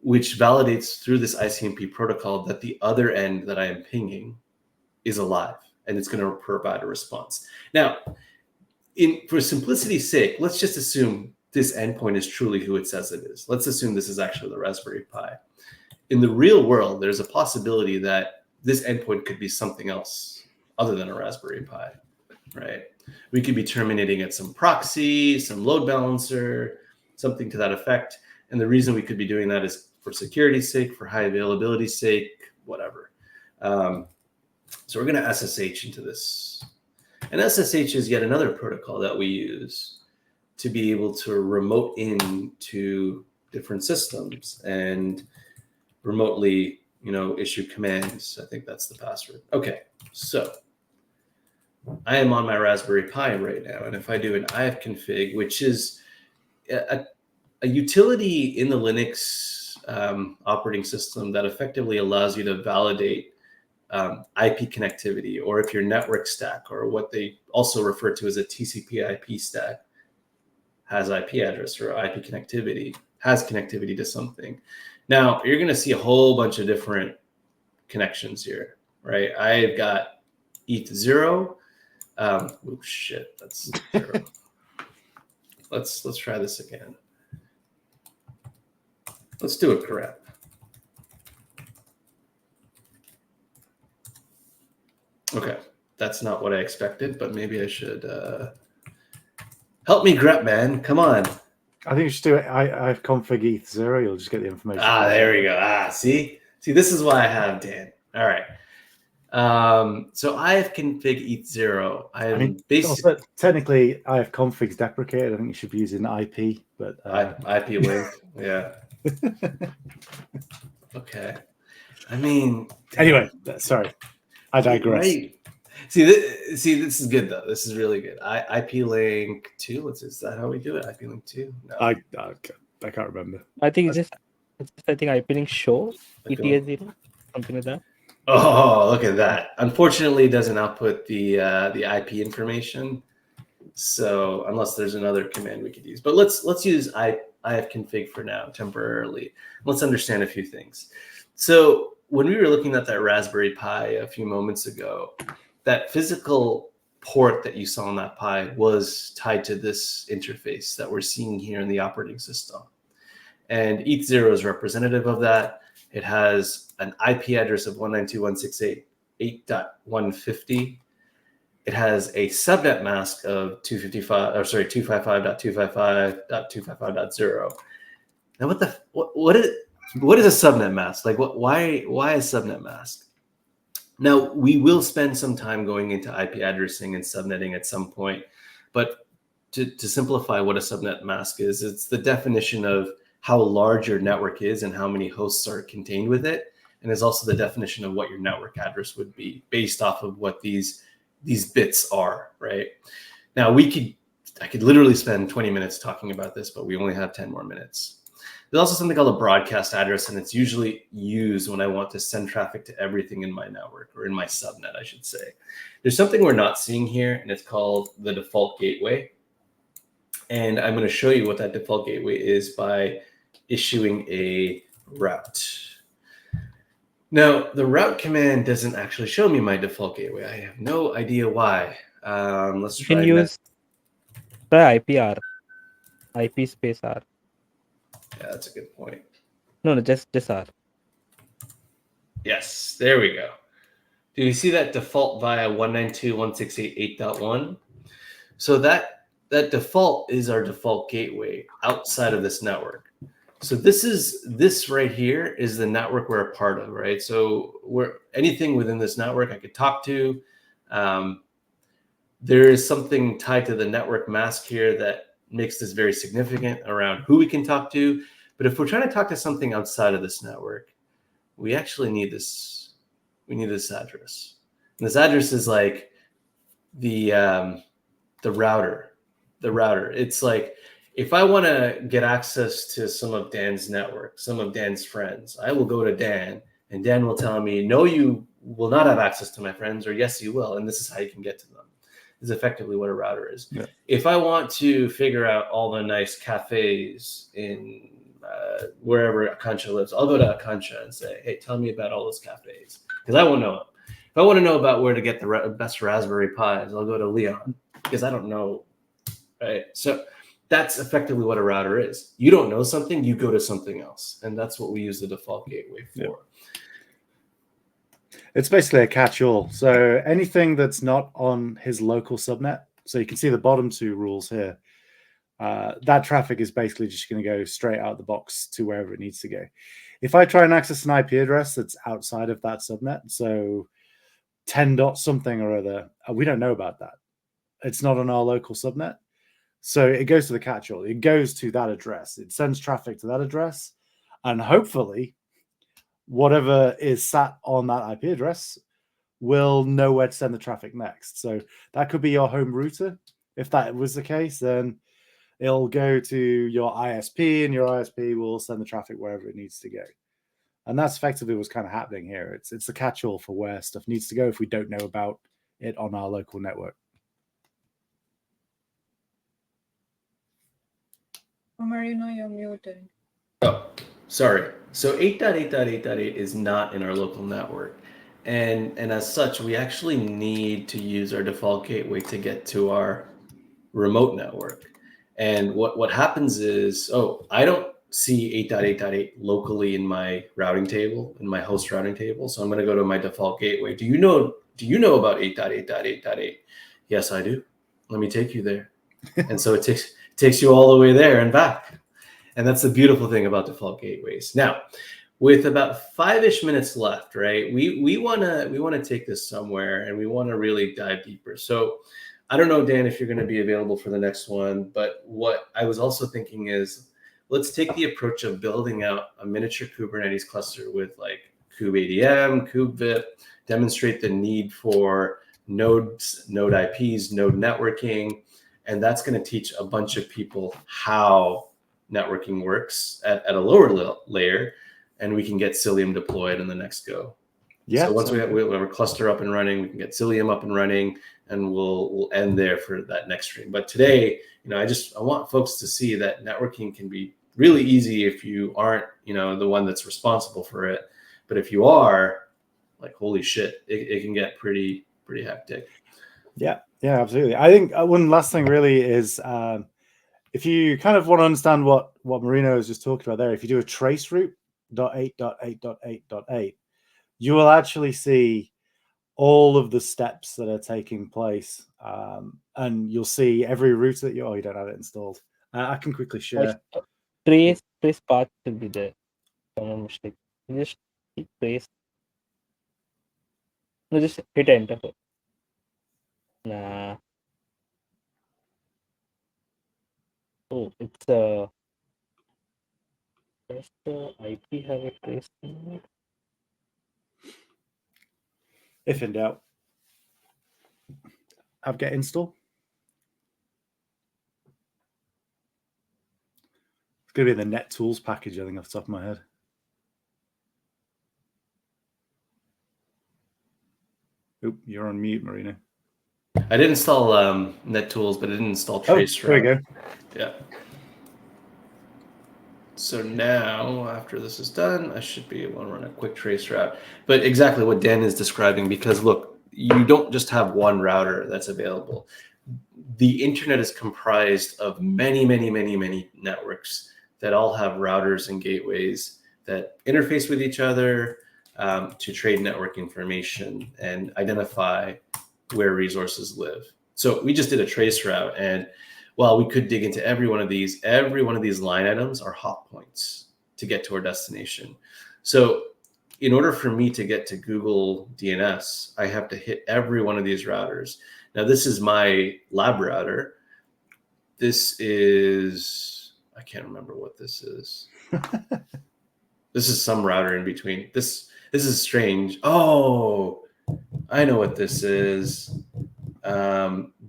which validates through this ICMP protocol that the other end that I am pinging is alive and it's going to provide a response. Now, for simplicity's sake, let's just assume this endpoint is truly who it says it is. Let's assume this is actually the Raspberry Pi. In the real world, there's a possibility that this endpoint could be something else other than a Raspberry Pi, right? We could be terminating at some proxy, some load balancer, something to that effect. And the reason we could be doing that is for security's sake, for high availability's sake, whatever. So we're going to SSH into this. And SSH is yet another protocol that we use to be able to remote in to different systems and remotely, issue commands. I think that's the password. Okay, so I am on my Raspberry Pi right now. And if I do an ifconfig, which is a utility in the Linux operating system that effectively allows you to validate IP connectivity, or if your network stack, or what they also refer to as a TCP IP stack, has IP address or IP connectivity, has connectivity to something. Now, you're going to see a whole bunch of different connections here, right? I've got ETH0. Oh, shit, that's 0. Let's try this again. Let's do it correct. Okay, that's not what I expected, but maybe I should help me grep, man. Come on. I think you should do it. I've config ETH0. You'll just get the information. There we go. See, this is why I have Dan. All right. So I have config ETH0. I mean, basically, technically, ifconfig's deprecated. I think you should be using IP, but IP link. Yeah. Okay. I mean, anyway, sorry, I digress. Right. See, this is good though. This is really good. IP link 2. Is that how we do it? IP link 2. No. I can't remember. I think it's IP link show ETH0, something like that. Oh, look at that. Unfortunately, it doesn't output the IP information. So unless there's another command we could use, but let's use ifconfig for now temporarily. Let's understand a few things. So when we were looking at that Raspberry Pi a few moments ago, that physical port that you saw on that Pi was tied to this interface that we're seeing here in the operating system. And ETH0 is representative of that. It has an IP address of 192.168.8.150. It has a subnet mask of 255.255.255.0. Now, what is a subnet mask? Like, why a subnet mask? Now, we will spend some time going into IP addressing and subnetting at some point, but to simplify what a subnet mask is, it's the definition of how large your network is and how many hosts are contained with it, and is also the definition of what your network address would be based off of what these bits are, right? Now, I could literally spend 20 minutes talking about this, but we only have 10 more minutes. There's also something called a broadcast address, and it's usually used when I want to send traffic to everything in my network, or in my subnet, I should say. There's something we're not seeing here, and it's called the default gateway. And I'm going to show you what that default gateway is by issuing a route. Now, the route command doesn't actually show me my default gateway. I have no idea why. Let's You try can use the IPR, IP space R. Yeah, that's a good point. No, just R. Yes, there we go. Do you see that default via 192.168.8.1? So that default is our default gateway outside of this network. So this right here is the network we're a part of, right? So anything within this network I could talk to. There is something tied to the network mask here that makes this very significant around who we can talk to. But if we're trying to talk to something outside of this network, we actually need this. We need this address. And this address is like the router. The router. It's like, if I want to get access to some of Dan's network, some of Dan's friends, I will go to Dan, and Dan will tell me, no, you will not have access to my friends, or yes, you will. And this is how you can get to them. This is effectively what a router is. Yeah. If I want to figure out all the nice cafes in wherever Aakansha lives, I'll go to Aakansha and say, hey, tell me about all those cafes, because I won't know them. If I want to know about where to get the best raspberry pies, I'll go to Leon, because I don't know, right? So that's effectively what a router is. You don't know something, you go to something else. And that's what we use the default gateway for. Yeah. It's basically a catch-all. So anything that's not on his local subnet, so you can see the bottom two rules here, that traffic is basically just going to go straight out the box to wherever it needs to go. If I try and access an IP address that's outside of that subnet, so 10 dot something or other, we don't know about that. It's not on our local subnet. So it goes to the catch-all. It goes to that address. It sends traffic to that address. And hopefully, whatever is sat on that IP address will know where to send the traffic next. So that could be your home router. If that was the case, then it'll go to your ISP, and your ISP will send the traffic wherever it needs to go. And that's effectively what's kind of happening here. It's the catch-all for where stuff needs to go if we don't know about it on our local network. Marino, you're muted. Oh, sorry. So 8.8.8.8 is not in our local network. And as such, we actually need to use our default gateway to get to our remote network. And what happens is, I don't see 8.8.8 locally in my routing table, in my host routing table. So I'm going to go to my default gateway. Do you know about 8.8.8.8? Yes, I do. Let me take you there. And so it takes you all the way there and back. And that's the beautiful thing about default gateways. Now, with about 5-ish minutes left, right? We want to take this somewhere, and we want to really dive deeper. So I don't know, Dan, if you're going to be available for the next one, but what I was also thinking is, let's take the approach of building out a miniature Kubernetes cluster with like kubeadm, kubevip, demonstrate the need for nodes, node IPs, node networking, and that's going to teach a bunch of people how networking works at a lower layer, and we can get Cilium deployed in the next go. Yeah. So once we have a cluster up and running, we can get Cilium up and running, and we'll end there for that next stream. But today, I want folks to see that networking can be really easy if you aren't, the one that's responsible for it. But if you are, like, holy shit, it can get pretty hectic. Yeah, absolutely. I think one last thing really is, if you kind of want to understand what Marino was just talking about there, if you do a trace route .8.8.8.8, you will actually see all of the steps that are taking place, and you'll see every route that you don't have it installed. I can quickly share. Trace path will be there. No mistake. You just keep trace. No, just hit enter. Nah. Oh, it's does the IP have a trace node? If in doubt, apt-get install. It's going to be in the Net Tools package, I think, off the top of my head. Oop, you're on mute, Marino. I did install NetTools, but I didn't install Oh, Traceroute. there we go. Yeah. So now, after this is done, I should be able to run a quick traceroute. But exactly what Dan is describing, because look, you don't just have one router that's available. The internet is comprised of many, many, many, many networks that all have routers and gateways that interface with each other to trade network information and identify where resources live. So we just did a trace route, and while we could dig into every one of these line items are hop points to get to our destination. So in order for me to get to Google DNS, I have to hit every one of these routers. Now, this is my lab router. This is, I can't remember what this is. This is some router in between. This is strange. Oh, I know what this is.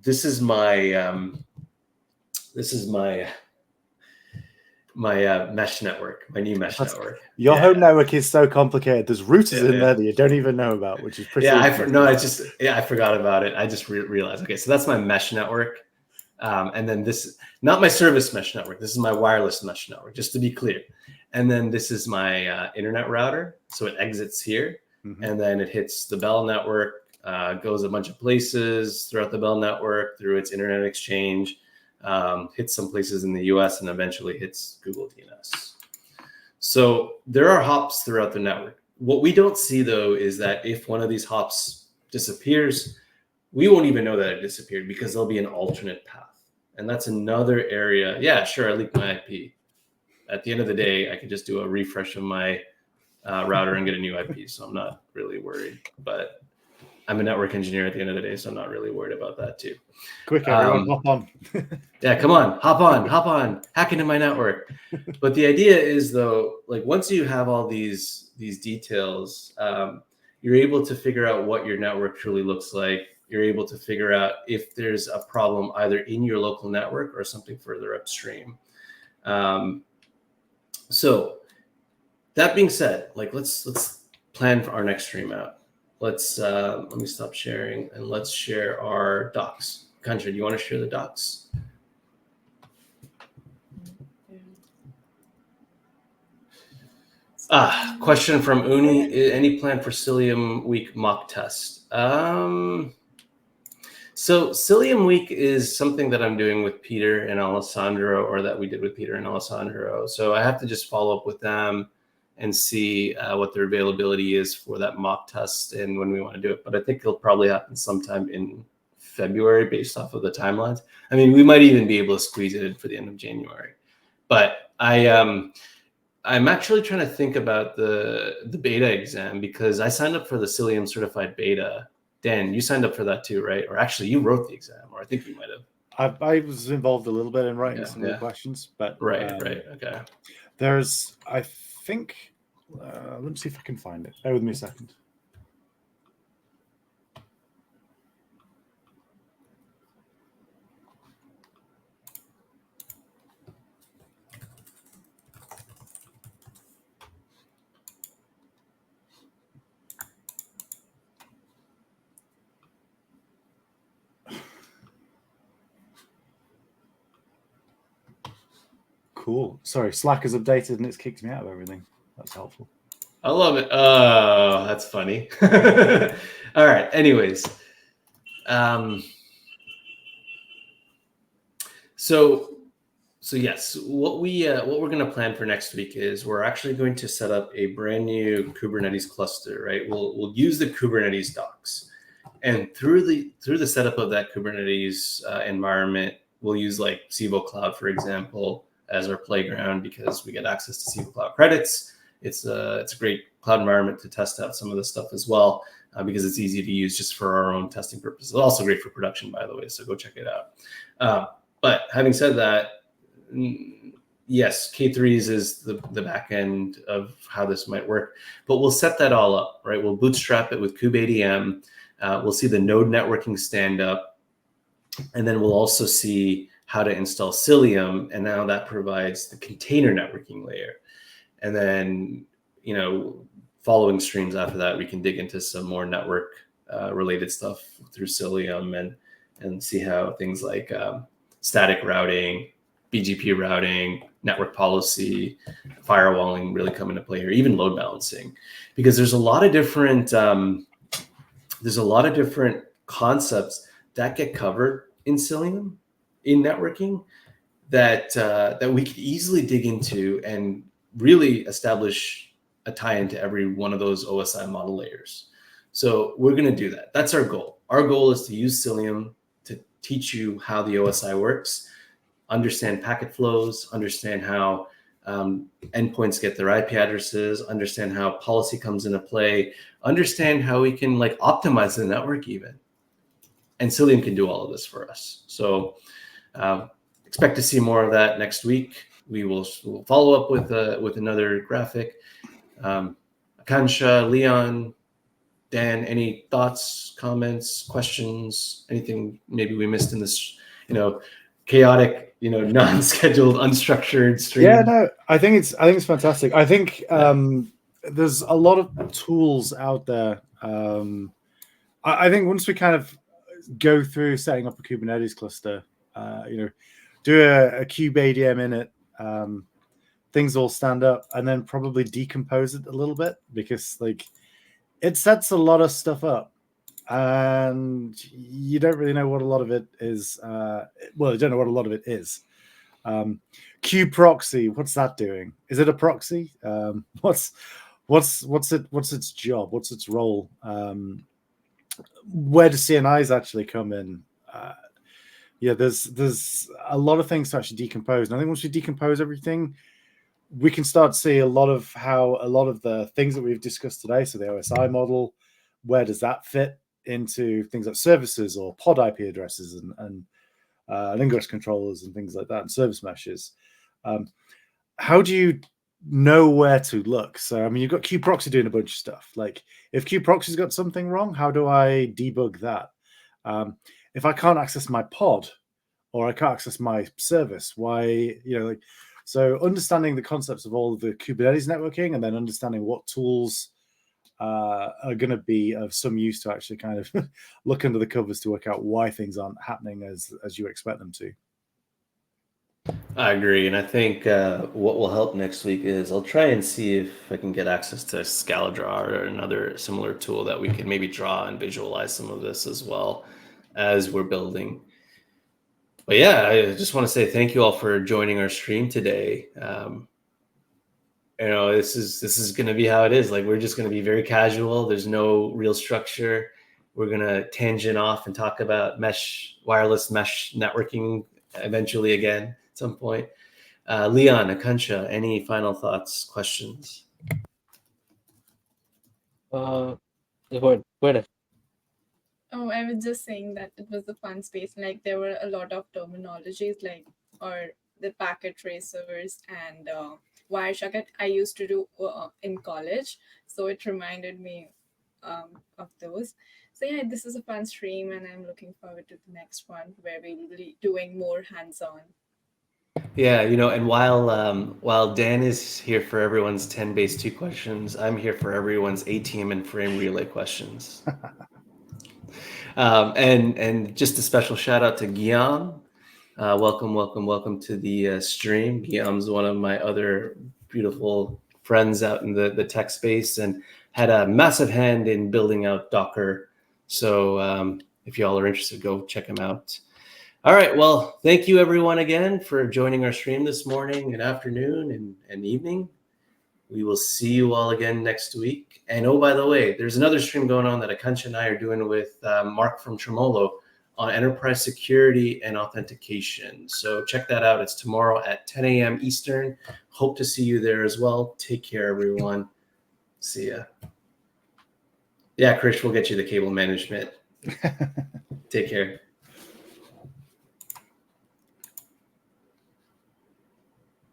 This is my mesh network, my new mesh network. Your home network is so complicated. There's routers in there that you don't even know about, which is pretty. I forgot about it. I just realized. Okay, so that's my mesh network, and then this, not my service mesh network. This is my wireless mesh network, just to be clear. And then this is my internet router. So it exits here, and then it hits the Bell network, goes a bunch of places throughout the Bell network, through its internet exchange. Hits some places in the US and eventually hits Google DNS. So there are hops throughout the network. What we don't see, though, is that if one of these hops disappears, we won't even know that it disappeared because there'll be an alternate path. And that's another area. Yeah, sure, I leaked my IP. At the end of the day, I could just do a refresh of my router and get a new IP. So I'm not really worried. But I'm a network engineer at the end of the day, so I'm not really worried about that too. Quick, everyone, hop on. Yeah, come on, hop on, hack into my network. But the idea is, though, like once you have all these details, you're able to figure out what your network truly looks like. You're able to figure out if there's a problem either in your local network or something further upstream. So that being said, like let's plan for our next stream out. Let's let me stop sharing and let's share our docs. Aakansha, do you want to share the docs? Question from Uni. Any plan for Cilium Week mock test? So Cilium Week is something that I'm doing with Peter and Alessandro, or that we did with Peter and Alessandro. So I have to just follow up with them and see what their availability is for that mock test and when we want to do it. But I think it'll probably happen sometime in February based off of the timelines. I mean, we might even be able to squeeze it in for the end of January. But I'm actually trying to think about the beta exam because I signed up for the Cilium certified beta. Dan, you signed up for that too, right? Or actually, you wrote the exam, or I think you might have. I was involved a little bit in writing some of the questions, but right, okay. There's, I think, let me see if I can find it. Bear with me a second. Cool. Sorry, Slack has updated and it's kicked me out of everything. That's helpful. I love it. Oh, that's funny. All right. Anyways, so yes, what we're going to plan for next week is we're actually going to set up a brand new Kubernetes cluster. Right. We'll use the Kubernetes docs, and through the setup of that Kubernetes environment, we'll use like Civo Cloud, for example, as our playground because we get access to Civo Cloud credits. It's a great cloud environment to test out some of this stuff as well because it's easy to use just for our own testing purposes. It's also great for production, by the way, so go check it out. But having said that, yes, K8s is the back end of how this might work, but we'll set that all up, right? We'll bootstrap it with kubeadm. We'll see the node networking stand up, and then we'll also see how to install Cilium, and now that provides the container networking layer. And then, you know, following streams after that, we can dig into some more network related stuff through Cilium and see how things like static routing, BGP routing, network policy, firewalling really come into play here, even load balancing, because there's a lot of different concepts that get covered in Cilium in networking that we could easily dig into and really establish a tie into every one of those OSI model layers. So we're going to do that. That's our goal. Our goal is to use Cilium to teach you how the OSI works, understand packet flows, understand how endpoints get their IP addresses, understand how policy comes into play, understand how we can like optimize the network even. And Cilium can do all of this for us. So expect to see more of that next week. We'll follow up with another graphic. Aakansha, Leon, Dan, any thoughts, comments, questions, anything maybe we missed in this, you know, chaotic, you know, non-scheduled, unstructured stream? Yeah, no, I think it's fantastic. I think there's a lot of tools out there. I think once we kind of go through setting up a Kubernetes cluster, you know, do a kubeadm in it, things all stand up, and then probably decompose it a little bit, because like it sets a lot of stuff up and you don't really know what a lot of it is. Well, you don't know what a lot of it is. Kubeproxy, what's that doing? Is it a proxy? What's its job? What's its role? Where do CNIs actually come in? Yeah, there's a lot of things to actually decompose. And I think once we decompose everything, we can start to see a lot of how a lot of the things that we've discussed today, so the OSI model, where does that fit into things like services or pod IP addresses and ingress controllers and things like that, and service meshes. How do you know where to look? So, I mean, you've got kubeproxy doing a bunch of stuff. Like, if kubeproxy's got something wrong, how do I debug that? If I can't access my pod or I can't access my service, why, you know, like, so understanding the concepts of all of the Kubernetes networking and then understanding what tools are going to be of some use to actually kind of look under the covers to work out why things aren't happening as you expect them to. I agree. And I think what will help next week is I'll try and see if I can get access to ScalaDraw or another similar tool that we can maybe draw and visualize some of this as well as we're building. But yeah, I just want to say thank you all for joining our stream today. You know, this is going to be how it is. Like, we're just going to be very casual. There's no real structure. We're going to tangent off and talk about wireless mesh networking eventually again at some point. Leon, Aakansha, any final thoughts, questions? Go ahead. Oh, I was just saying that it was a fun space. Like, there were a lot of terminologies, like, or the packet tracers and Wireshark I used to do in college. So it reminded me of those. So yeah, this is a fun stream, and I'm looking forward to the next one where we will be doing more hands-on. Yeah, you know, and while Dan is here for everyone's 10 base 2 questions, I'm here for everyone's ATM and frame relay questions. And just a special shout out to Guillaume. Welcome to the stream. Guillaume's one of my other beautiful friends out in the tech space and had a massive hand in building out Docker. So if y'all are interested, go check him out. All right. Well, thank you everyone again for joining our stream this morning and afternoon and evening. We will see you all again next week. And oh, by the way, there's another stream going on that Aakansha and I are doing with Mark from Tremolo on enterprise security and authentication. So check that out. It's tomorrow at 10 a.m. Eastern. Hope to see you there as well. Take care, everyone. See ya. Yeah, Krish, we'll get you the cable management. Take care.